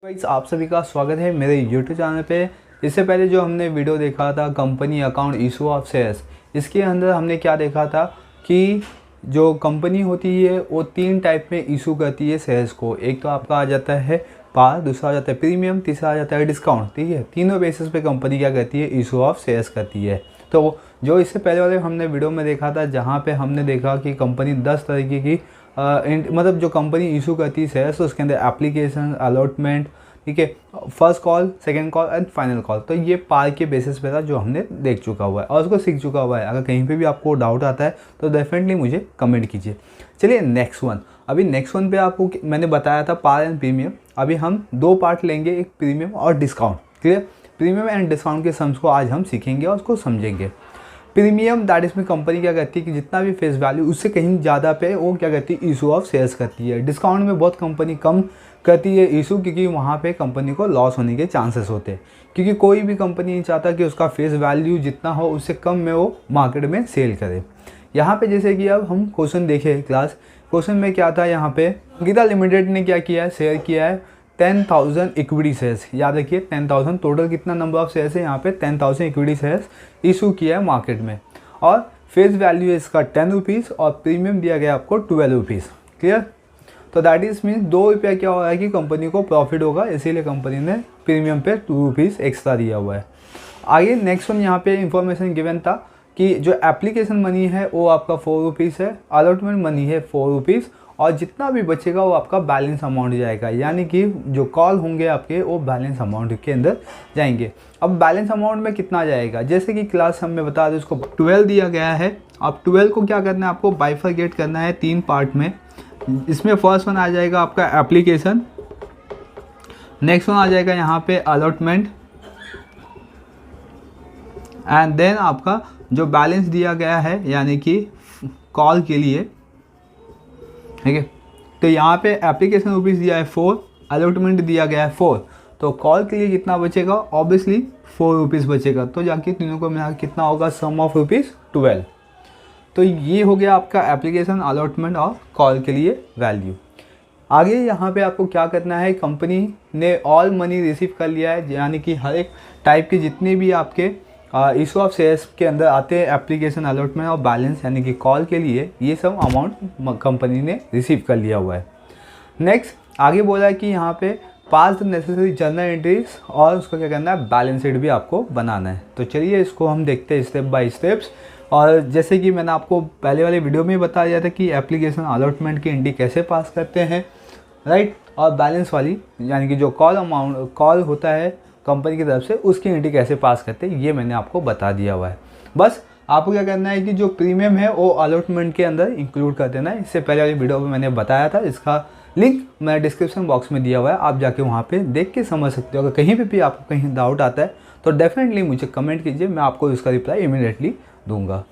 Guys आप सभी का स्वागत है मेरे YouTube चैनल पे। इससे पहले जो हमने वीडियो देखा था company account issue of shares, इसके अंदर हमने क्या देखा था कि जो कंपनी होती है वो तीन टाइप में इशू करती है शेयर्स को। एक तो आपका आ जाता है पार, दूसरा आ जाता है प्रीमियम, तीसरा आ जाता है डिस्काउंट। ठीक है, तीनों बेसिस पे कंपनी क्या करती है, इशू ऑफ शेयर्स करती है। तो जो इससे पहले वाले हमने वीडियो में देखा था जहाँ पे हमने देखा कि कंपनी 10 तरीके की मतलब जो कंपनी इशू करती है शेयर्स, तो उसके अंदर एप्लीकेशन, अलॉटमेंट, ठीक है, first call, second call and final call. तो ये पार के बेसिस पे था जो हमने देख चुका हुआ है और उसको सीख चुका हुआ है। अगर कहीं पे भी आपको डाउट आता है तो डेफिनेटली मुझे कमेंट कीजिए। चलिए नेक्स्ट वन। अभी नेक्स्ट वन पे आपको मैंने बताया था पार एंड प्रीमियम। अभी हम दो पार्ट लेंगे, एक प्रीमियम और discount. Clear, premium and discount के सम्स को आज हम सीखेंगे और उसको समझेंगे। प्रीमियम दैट इसमें कंपनी क्या करती है कि जितना भी फेस वैल्यू उससे कहीं ज़्यादा पे वो क्या करती है, इशू ऑफ शेयर्स करती है। डिस्काउंट में बहुत कंपनी कम करती है इशू, क्योंकि वहाँ पे कंपनी को लॉस होने के चांसेस होते हैं, क्योंकि कोई भी कंपनी नहीं चाहता कि उसका फेस वैल्यू जितना हो उससे कम में वो मार्केट में सेल करे। यहाँ पे जैसे कि अब हम क्वेश्चन देखें क्लास, क्वेश्चन में क्या था, यहाँ पे अंकिता लिमिटेड ने क्या किया है, शेयर किया है 10,000 इक्विटी शेयर्स। याद रखिए 10,000 टोटल कितना नंबर ऑफ शेयर्स है, यहाँ पे 10,000 इक्विटी शेयर्स इशू किया है मार्केट में और फेस वैल्यू है इसका 10 रुपीज़ और प्रीमियम दिया गया आपको 12 रुपीज़। क्लियर, तो दैट इज मीन 2 रुपया क्या हो रहा है कि कंपनी को प्रॉफिट होगा, इसीलिए कंपनी ने प्रीमियम पे 2 रुपीज़ एक्स्ट्रा दिया हुआ है। आगे नेक्स्ट वन, यहाँ पे इंफॉर्मेशन गिवन था कि जो एप्लीकेशन मनी है वो आपका 4 रुपीज़ है, अलॉटमेंट मनी है 4 रुपीज़ और जितना भी बचेगा वो आपका बैलेंस अमाउंट जाएगा, यानी कि जो कॉल होंगे आपके वो बैलेंस अमाउंट के अंदर जाएंगे। अब बैलेंस अमाउंट में कितना जाएगा, जैसे कि क्लास हमें बता दें उसको 12 दिया गया है। अब 12 को क्या करना है, आपको बाइफरकेट करना है 3 पार्ट में। इसमें फर्स्ट वन आ जाएगा आपका एप्लीकेशन, नेक्स्ट वन आ जाएगा यहाँ पे अलॉटमेंट एंड देन आपका जो बैलेंस दिया गया है यानी कि कॉल के लिए। ठीक है, तो यहाँ पे एप्लीकेशन रुपीज़ दिया है 4, अलॉटमेंट दिया गया है 4, तो कॉल के लिए कितना बचेगा, ऑब्वियसली 4 रुपीज़ बचेगा। तो जाके तीनों को मिला कितना होगा, सम ऑफ रुपीज़ 12। तो ये हो गया आपका एप्लीकेशन, अलॉटमेंट और कॉल के लिए वैल्यू। आगे यहाँ पे आपको क्या करना है, कंपनी ने ऑल मनी रिसीव कर लिया है, यानी कि हर एक टाइप के जितने भी आपके इशू ऑफ शेयर्स के अंदर आते हैं, एप्लीकेशन, अलॉटमेंट और बैलेंस यानी कि कॉल के लिए, ये सब अमाउंट कंपनी ने रिसीव कर लिया हुआ है। नेक्स्ट आगे बोला है कि यहाँ पे पास द नेसेसरी जर्नल एंट्रीज और उसको क्या करना है, बैलेंस शीट भी आपको बनाना है। तो चलिए इसको हम देखते हैं स्टेप बाय स्टेप्स। और जैसे कि मैंने आपको पहले वाले वीडियो में बता दिया था कि एप्लीकेशन अलॉटमेंट की एंट्री कैसे पास करते हैं, राइट, और बैलेंस वाली यानी कि जो कॉल होता है कंपनी की तरफ से उसकी एंट्री कैसे पास करते हैं, ये मैंने आपको बता दिया हुआ है। बस आपको क्या करना है कि जो प्रीमियम है वो अलॉटमेंट के अंदर इंक्लूड कर देना है। इससे पहले वाली वीडियो में मैंने बताया था, इसका लिंक मैं डिस्क्रिप्शन बॉक्स में दिया हुआ है, आप जाके वहाँ पे देख के समझ सकते हो। अगर कहीं पे भी आपको कहीं डाउट आता है तो डेफिनेटली मुझे कमेंट कीजिए, मैं आपको इसका रिप्लाई इमीडिएटली दूंगा।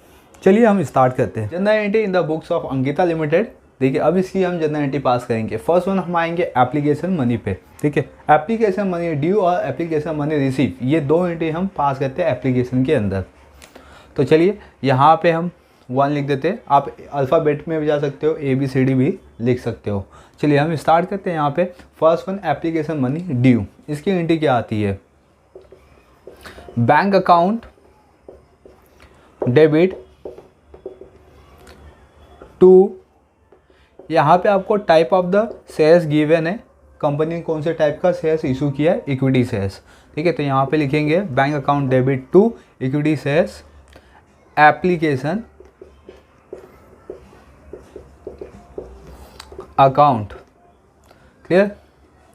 चलिए हम स्टार्ट करते हैं। General entry in the books of Ankita limited. देखिए अब इसकी हम जनरल एंट्री पास करेंगे। फर्स्ट वन हम आएंगे एप्लीकेशन मनी पे। ठीक है, एप्लीकेशन मनी ड्यू और एप्लीकेशन मनी रिसीव, ये दो एंट्री हम पास करते हैं एप्लीकेशन के अंदर। तो चलिए यहाँ पे हम 1 लिख देते हैं, आप अल्फ़ाबेट में भी जा सकते हो, ABCD भी लिख सकते हो। चलिए हम स्टार्ट करते हैं। यहाँ पे first one application money due, इसकी एंट्री क्या आती है, बैंक अकाउंट डेबिट टू, यहाँ पे आपको type of the shares given है, कंपनी ने कौन से टाइप का शेयर्स इशू किया है, इक्विटी शेयर्स। ठीक है, तो यहाँ पे लिखेंगे bank account debit to equity shares application account. Clear,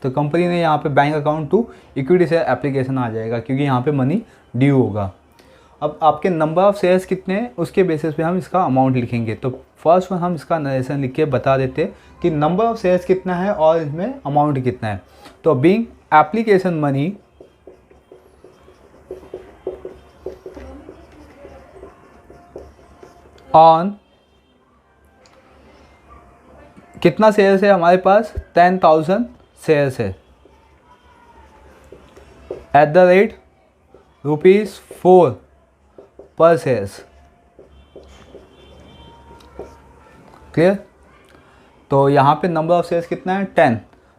तो कंपनी ने यहाँ पे bank account to equity share application आ जाएगा, क्योंकि यहाँ पे मनी ड्यू होगा। अब आपके नंबर ऑफ शेयर्स कितने हैं उसके बेसिस पे हम इसका अमाउंट लिखेंगे। तो फर्स्ट वन हम इसका नरेशन लिख के बता देते कि नंबर ऑफ शेयर्स कितना है और इसमें अमाउंट कितना है। तो बीइंग एप्लीकेशन मनी ऑन, कितना शेयर्स है हमारे पास, 10,000 शेयर्स है, एट द रेट ₹4 पर शेयर्स। क्लियर, तो यहाँ पे नंबर ऑफ शेयर्स कितना है, 10,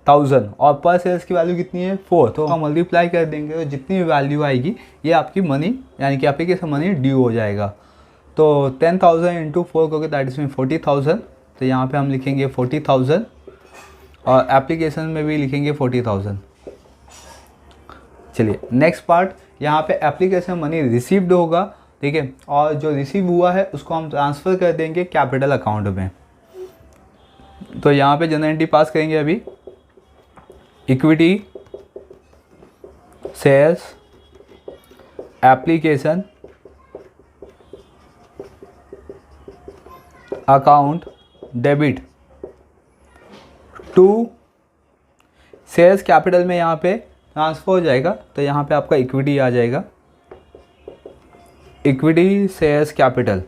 1000 और पर शेयर्स की वैल्यू कितनी है 4, तो हम मल्टीप्लाई कर देंगे तो जितनी भी वैल्यू आएगी ये आपकी मनी यानी कि एप्लीकेशन मनी ड्यू हो जाएगा। तो 10,000 इंटू 4 करोगे दैट इज 40,000, तो यहाँ पे हम लिखेंगे 40,000 और एप्लीकेशन में भी लिखेंगे 40,000। चलिए नेक्स्ट पार्ट, यहाँ पे एप्लीकेशन मनी रिसीव्ड होगा, ठीक है, और जो रिसीव हुआ है उसको हम ट्रांसफ़र कर देंगे कैपिटल अकाउंट में। तो यहाँ पे जनरल एंट्री पास करेंगे अभी, equity shares application account debit to shares capital में यहाँ पे ट्रांसफ़र हो जाएगा, तो यहाँ पे आपका इक्विटी आ जाएगा, equity shares capital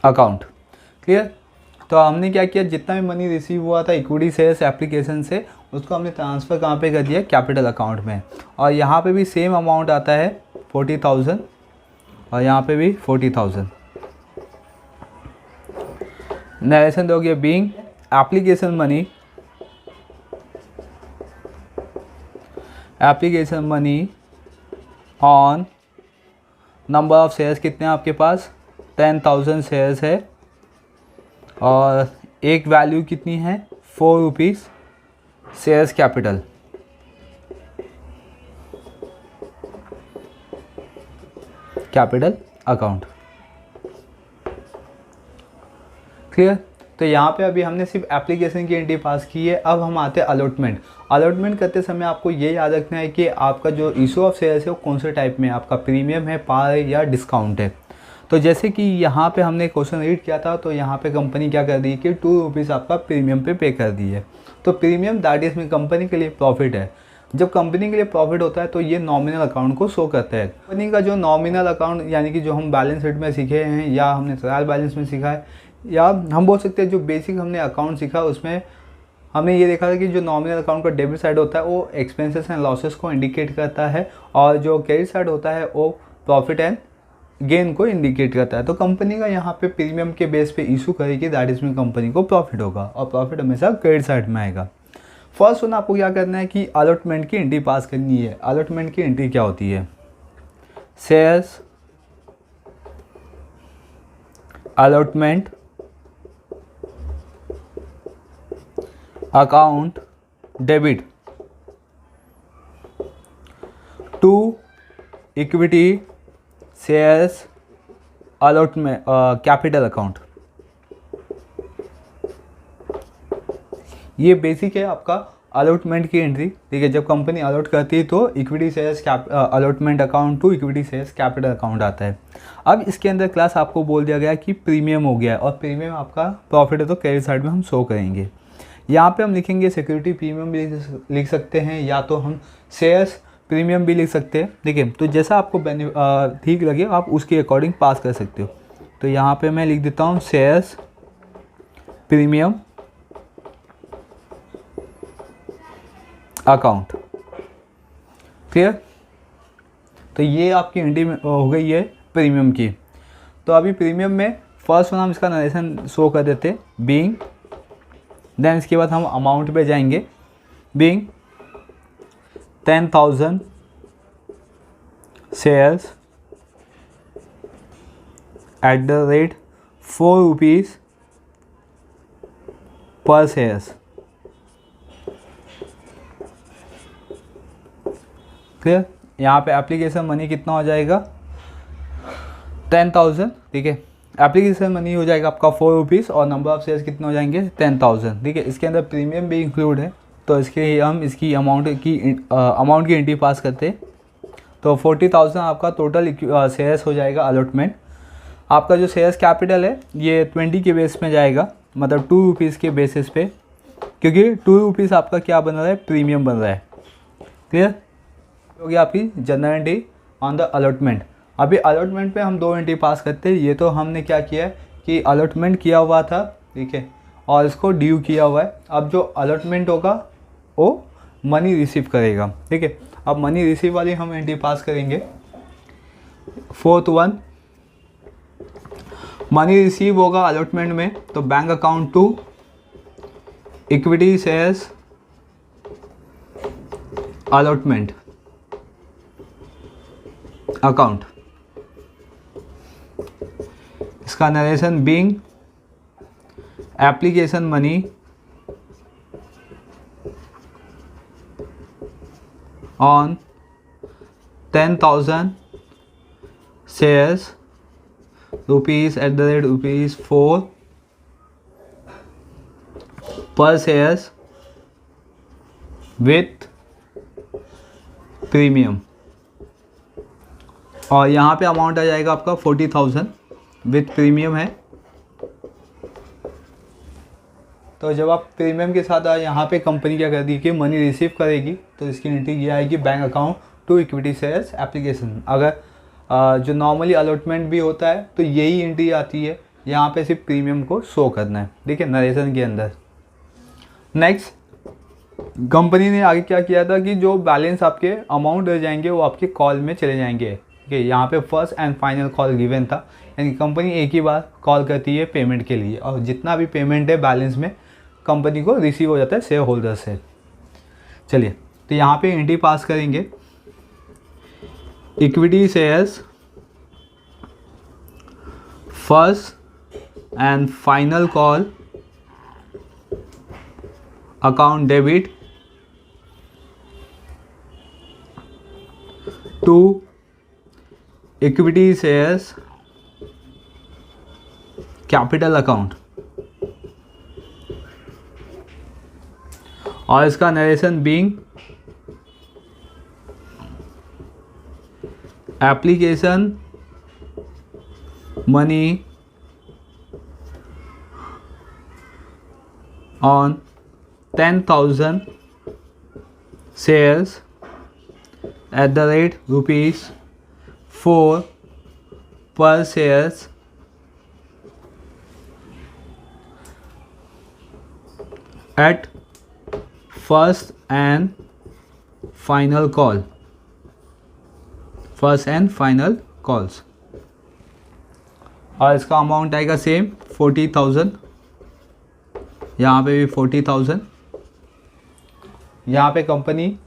account. Clear? तो हमने क्या किया, जितना भी मनी रिसीव हुआ था इक्विटी शेयर्स एप्लीकेशन से उसको हमने ट्रांसफ़र कहाँ पे कर दिया, कैपिटल अकाउंट में। और यहाँ पे भी सेम अमाउंट आता है 40,000 और यहाँ पे भी 40,000। नरेशन दोगे, being application money on number of shares कितने हैं आपके पास, 10,000 शेयर्स है और एक वैल्यू कितनी है 4 rupees shares capital. Capital account. Clear? तो यहाँ पे अभी हमने सिर्फ एप्लीकेशन की एंट्री पास की है। अब हम आते हैं अलॉटमेंट। अलॉटमेंट करते समय आपको ये याद रखना है कि आपका जो इशू ऑफ शेयर्स है वो कौन से टाइप में है, आपका प्रीमियम है, पार है या डिस्काउंट है। तो जैसे कि यहाँ पे हमने क्वेश्चन रीड किया था, तो यहाँ पे कंपनी क्या कर दी कि 2 रुपीज़ आपका प्रीमियम पे कर दी है। तो प्रीमियम दैट इज में कंपनी के लिए प्रॉफिट है। जब कंपनी के लिए प्रॉफिट होता है तो ये नॉमिनल अकाउंट को शो करता है। कंपनी का जो नॉमिनल अकाउंट यानी कि जो हम बैलेंस शीट में सीखे हैं या हमने ट्रायल बैलेंस में सीखा है, या हम बोल सकते हैं जो बेसिक हमने अकाउंट सीखा उसमें हमने ये देखा था कि जो नॉमिनल अकाउंट का डेबिट साइड होता है वो एक्सपेंसेस एंड लॉसेस को इंडिकेट करता है और जो क्रेडिट साइड होता है वो प्रॉफिट एंड गेन को इंडिकेट करता है। तो कंपनी का यहाँ पे प्रीमियम के बेस पे इशू करेगी दैट इसमें कंपनी को प्रॉफिट होगा और प्रॉफिट हमेशा क्रेडिट साइड में आएगा। फर्स्ट वन आपको क्या करना है कि अलॉटमेंट की एंट्री पास करनी है। अलॉटमेंट की एंट्री क्या होती है, shares allotment account debit to equity shares allotment capital account. ये बेसिक है आपका अलॉटमेंट की एंट्री। ठीक है, जब कंपनी अलॉट करती है तो equity shares allotment account to equity shares capital account आता है। अब इसके अंदर क्लास आपको बोल दिया गया कि प्रीमियम हो गया है और प्रीमियम आपका प्रॉफिट है तो क्रेडिट साइड में हम शो करेंगे। यहाँ पे हम लिखेंगे सिक्योरिटी प्रीमियम भी लिख सकते हैं या तो हम शेयर्स प्रीमियम भी लिख सकते हैं। ठीक है, तो जैसा आपको ठीक लगे आप उसके अकॉर्डिंग पास कर सकते हो। तो यहाँ पे मैं लिख देता हूँ शेयर्स प्रीमियम अकाउंट। क्लियर? तो ये आपकी एंट्री में हो गई है प्रीमियम की। तो अभी प्रीमियम में फर्स्ट वन हम इसका नरेशन शो कर देते बीइंग, देन इसके बाद हम अमाउंट पे जाएंगे being 10,000 shares at the rate 4 rupees पर शेयर्स। क्लियर? यहाँ पे एप्लीकेशन मनी कितना हो जाएगा 10,000। ठीक है, एप्लीकेशन मनी हो जाएगा आपका 4 रुपीज़ और नंबर ऑफ शेयर्स कितने हो जाएंगे 10,000। ठीक है, इसके अंदर प्रीमियम भी इंक्लूड है तो इसके हम इसकी अमाउंट की एंट्री पास करते हैं। तो 40,000 आपका टोटल शेयर्स हो जाएगा अलॉटमेंट। आपका जो शेयर्स कैपिटल है ये 20 के बेस में जाएगा, मतलब 2 रुपीज़ के बेसिस पे, क्योंकि 2 रुपीज़ आपका क्या बन रहा है प्रीमियम बन रहा है। क्लियर हो गया आपकी general entry on the allotment. अभी अलॉटमेंट पे हम 2 एंट्री पास करते हैं। ये तो हमने क्या किया है कि अलॉटमेंट किया हुआ था, ठीक है, और इसको ड्यू किया हुआ है। अब जो अलॉटमेंट होगा वो मनी रिसीव करेगा। ठीक है, अब मनी रिसीव वाली हम एंट्री पास करेंगे। फोर्थ वन मनी रिसीव होगा अलॉटमेंट में, तो bank account to equity shares allotment account. इसका narration being application money on 10,000 shares ₹4 per shares with premium. और यहाँ पे अमाउंट आ जाएगा आपका 40,000 विथ प्रीमियम है। तो जब आप प्रीमियम के साथ यहाँ पे कंपनी क्या कर दी कि मनी रिसीव करेगी, तो इसकी एंट्री ये आएगी bank account to equity shares application. अगर जो नॉर्मली अलॉटमेंट भी होता है तो यही एंट्री आती है, यहाँ पे सिर्फ प्रीमियम को शो करना है, ठीक है, नरेशन के अंदर। नेक्स्ट कंपनी ने आगे क्या किया था कि जो बैलेंस आपके अमाउंट रह जाएंगे वो आपके कॉल में चले जाएंगे, ठीक है। यहाँ पे first and final call given था, यानी कंपनी एक ही बार कॉल करती है पेमेंट के लिए, और जितना भी पेमेंट है बैलेंस में कंपनी को रिसीव हो जाता है शेयर होल्डर से। चलिए, तो यहाँ पे एंट्री पास करेंगे, equity shares first and final call account debit to equity shares capital account. और इसका narration being application money on 10,000 shares at the rate ₹4 per shares at first and final call, first and final calls। और इसका amount आएगा same 40,000, यहाँ पे भी 40,000। यहाँ पे कंपनी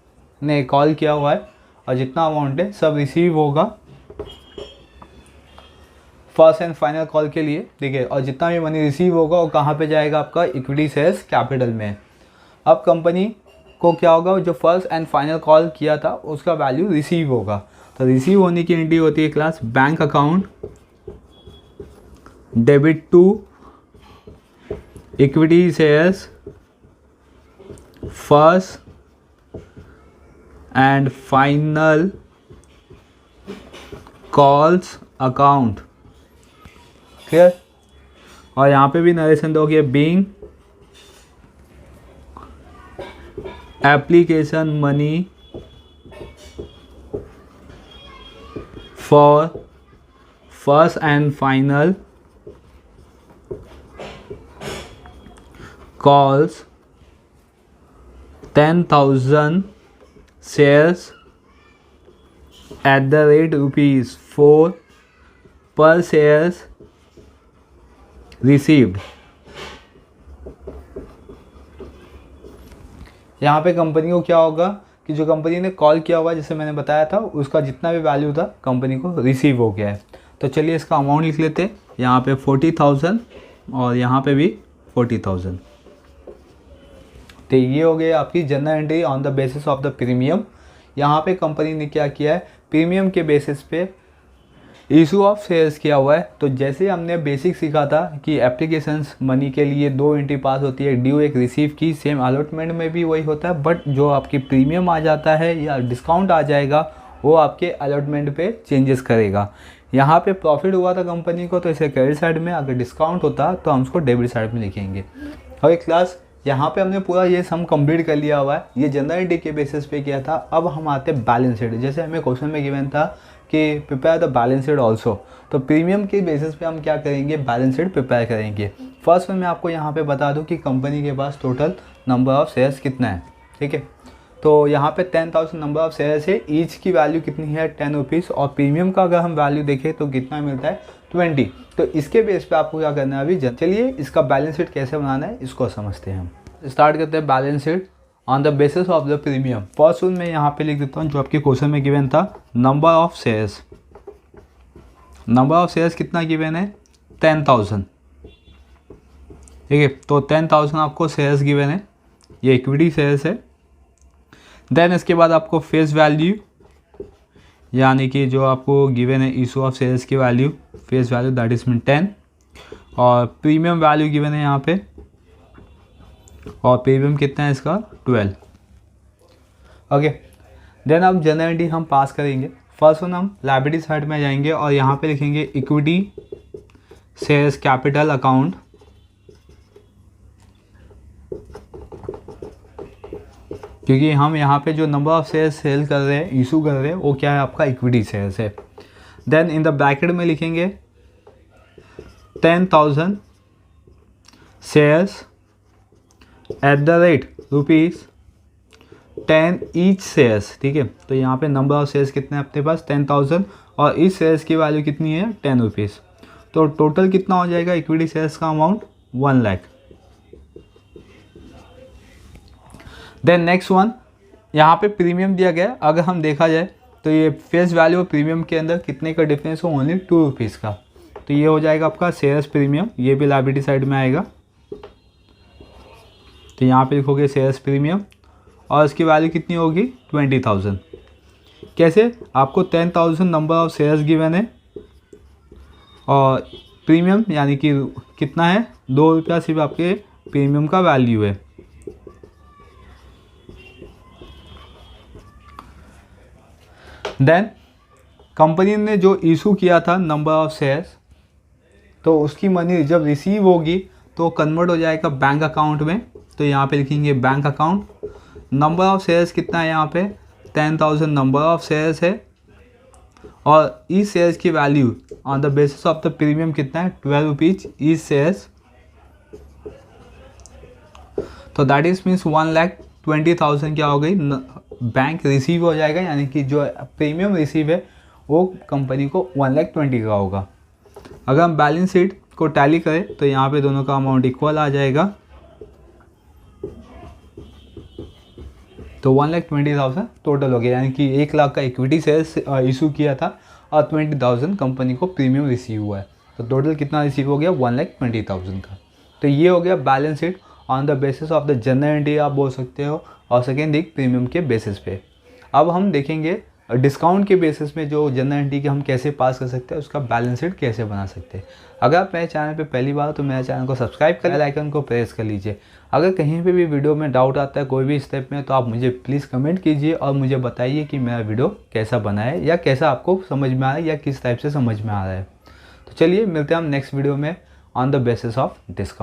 ने कॉल किया हुआ है और जितना अमाउंट है सब रिसीव होगा फर्स्ट एंड फाइनल कॉल के लिए, ठीक है। और जितना भी मनी रिसीव होगा वो कहाँ पे जाएगा, आपका इक्विटी शेयर्स कैपिटल में। अब कंपनी को क्या होगा, जो फर्स्ट एंड फाइनल कॉल किया था उसका वैल्यू रिसीव होगा, तो रिसीव होने की एंट्री होती है class bank account debit to equity shares first and final calls account, clear. और यहाँ पे भी नरेशन दोगे being application money for first and final calls 10,000 shares at the rate ₹4 per shares received। यहाँ पे कंपनी को क्या होगा कि जो कंपनी ने कॉल किया हुआ जैसे मैंने बताया था उसका जितना भी वैल्यू था कंपनी को रिसीव हो गया है। तो चलिए इसका अमाउंट लिख लेते हैं, यहाँ पे 40,000 और यहाँ पे भी 40,000। तो ये हो गई आपकी general entry on the basis of the premium. यहाँ पे कंपनी ने क्या किया है, प्रीमियम के बेसिस पे इशू ऑफ शेयर्स किया हुआ है। तो जैसे हमने बेसिक सीखा था कि एप्लीकेशंस मनी के लिए 2 एंट्री पास होती है, ड्यू एक रिसीव की, सेम अलॉटमेंट में भी वही होता है, बट जो आपकी प्रीमियम आ जाता है या डिस्काउंट आ जाएगा वो आपके अलॉटमेंट पे चेंजेस करेगा। यहाँ पे प्रॉफिट हुआ था कंपनी को तो इसे क्रेडिट साइड में, अगर डिस्काउंट होता तो हम उसको डेबिट साइड में लिखेंगे। और एक क्लास यहाँ पे हमने पूरा ये सम कंप्लीट कर लिया हुआ है, ये जनरल एंट्री के बेसिस पे किया था। अब हम आते हैं बैलेंस शीट। जैसे हमें क्वेश्चन में गिवन था कि prepare the balance sheet also, तो प्रीमियम के बेसिस पे हम क्या करेंगे, बैलेंस शीट प्रिपेयर करेंगे। फर्स्ट में मैं आपको यहाँ पे बता दूँ कि कंपनी के पास टोटल नंबर ऑफ शेयर्स कितना है, ठीक है। तो यहाँ पे 10,000 नंबर ऑफ शेयर्स है, ईच की वैल्यू कितनी है 10 रुपीज़, और प्रीमियम का अगर हम वैल्यू देखें तो कितना मिलता है 20। तो इसके बेस पे आपको क्या करना है अभी, चलिए इसका बैलेंस शीट कैसे बनाना है इसको समझते हैं हम। स्टार्ट करते हैं balance sheet on the basis of the premium. First one मैं यहाँ पे लिख देता हूँ जो आपके क्वेश्चन में गिवन था, number of shares. Number of shares कितना गिवन है, 10,000। ठीक है, तो 10,000 आपको शेयर्स गिवन है, ये इक्विटी शेयर्स है। देन इसके बाद आपको फेस वैल्यू, यानी कि जो आपको गिवन है इशू ऑफ शेयर्स की value, face value that is mean 10, और प्रीमियम वैल्यू गिवन है यहाँ पे, और प्रीमियम कितना है इसका 12। ओके, देन अब जनरल एंट्री हम पास करेंगे। फर्स्ट वन हम लायबिलिटी साइड में जाएंगे और यहाँ पे लिखेंगे इक्विटी शेयर्स कैपिटल अकाउंट, क्योंकि हम यहाँ पे जो नंबर ऑफ शेयर्स सेल कर रहे हैं, इशू कर रहे हैं, वो क्या है आपका इक्विटी शेयर्स है। देन इन द ब्रैकेट में लिखेंगे 10,000 shares at the rate ₹10 each shares. ठीक है, तो यहाँ पे नंबर ऑफ शेयर्स कितने हैं अपने पास 10,000 और इस शेयर्स की वैल्यू कितनी है 10 रुपीज़। तो टोटल कितना हो जाएगा इक्विटी शेयर्स का amount 1 lakh. Then next one, यहाँ पे प्रीमियम दिया गया है। अगर हम देखा जाए तो ये फेस वैल्यू और प्रीमियम के अंदर कितने का डिफरेंस हो, ओनली 2 रुपीज़ का। तो ये हो जाएगा आपका शेयर्स प्रीमियम, ये भी लायबिलिटी साइड में आएगा। तो यहाँ पे लिखोगे शेयर्स प्रीमियम और इसकी वैल्यू कितनी होगी 20,000। कैसे, आपको 10,000 नंबर ऑफ शेयर्स गिवन है और प्रीमियम यानी कि कितना है 2 रुपया सिर्फ आपके प्रीमियम का वैल्यू है। देन कंपनी ने जो इशू किया था नंबर ऑफ शेयर्स, तो उसकी मनी जब रिसीव होगी तो कन्वर्ट हो जाएगा बैंक अकाउंट में। तो यहाँ पे लिखेंगे bank account. Number of shares कितना है यहाँ पे 10,000 नंबर ऑफ शेयर्स है और इस शेयर्स की value on the basis of the premium कितना है 12 रुपीज़ ईच शेयर्स। तो दैट इज मीन्स 1,20,000 क्या हो गई बैंक रिसीव हो जाएगा, यानी कि जो प्रीमियम रिसीव है वो कंपनी को 1,20,000 का होगा। अगर हम बैलेंस शीट को टैली करें तो यहाँ पे दोनों का अमाउंट इक्वल आ जाएगा। तो 1,20,000 टोटल हो गया, यानी कि 1 लाख का इक्विटी शेयर्स इशू किया था और 20,000 कंपनी को प्रीमियम रिसीव हुआ है। तो टोटल कितना रिसीव हो गया 1,20,000 का। तो ये हो गया balance sheet on the basis of the general entry आप बोल सकते हो, और सेकेंड एक प्रीमियम के बेसिस पे। अब हम देखेंगे डिस्काउंट के बेसिस में जो जनरल एंट्री के हम कैसे पास कर सकते हैं, उसका बैलेंस शीट कैसे बना सकते हैं। अगर आप मेरे चैनल पे पहली बार तो मेरे चैनल को सब्सक्राइब कर, बेल आइकन को प्रेस कर लीजिए। अगर कहीं पे भी वीडियो में डाउट आता है कोई भी स्टेप में, तो आप मुझे प्लीज़ कमेंट कीजिए और मुझे बताइए कि मेरा वीडियो कैसा बना है या कैसा आपको समझ में आ रहा है या किस टाइप से समझ में आ रहा है। तो चलिए मिलते हैं हम नेक्स्ट वीडियो में on the basis of discount.